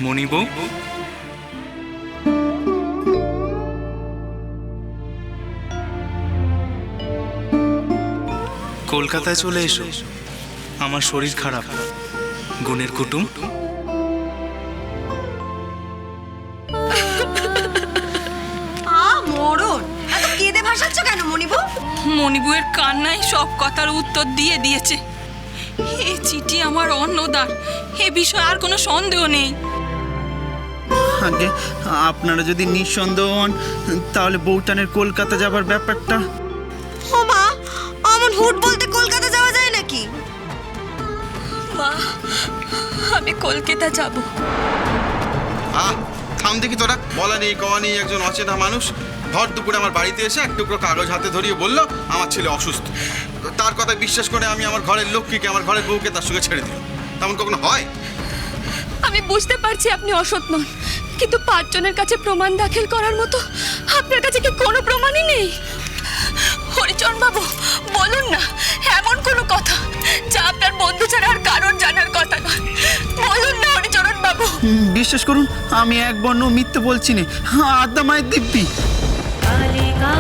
মণিবউ, কলকাতায় চলে এসো। আমার শরীর খারাপ। গুণের কুটুম। মরণ, এত কেঁদে ভাসাচ্ছ কেন মণিবউ? মণিবুয়ের কান্নায় সব কথার উত্তর দিয়ে দিয়েছে। এ চিঠি আমার অন্নদার, এ বিষয়ে আর কোনো সন্দেহ নেই। আগে আপনারা যদি নিঃসন্দেহ হন তাহলে বউটানের কলকাতা যাবার ব্যাপারটা। ও মা, অমন হুট বলতে কলকাতা যাওয়া যায় নাকি? মা, আমি কলকাতা যাব। থাম দেখি তোরা, বলা নেই কওয়া নেই একজন অচেনা মানুষ ভর দুপুরে আমার বাড়িতে এসে এক টুকরো কাগজ হাতে ধরিয়ে বললো আমার ছেলে অসুস্থ। তার কথা বিশ্বাস করে আমি আমার ঘরের লক্ষ্মীকে, আমার ঘরের বউকে তার সঙ্গে ছেড়ে দিলাম। তেমন কখনো হয়? আমি বুঝতে পারছি আপনি অসৎ নন, কিন্তু 5 জনের কাছে প্রমাণ দাখিল করার মতো আপনার কাছে কি কোনো প্রমাণই নেই? হরিচরণ বাবু, বলুন না এমন কোনো কথা যা আপনার বন্ধু ছাড়া আর কারোর জানার কথা নয়। বলুন না হরিচরণ বাবু। বিশ্বাস করুন, আমি এক বর্ণ মিথ্যে বলছি না। আদ্যা মায়ের দিব্যি। কালিকা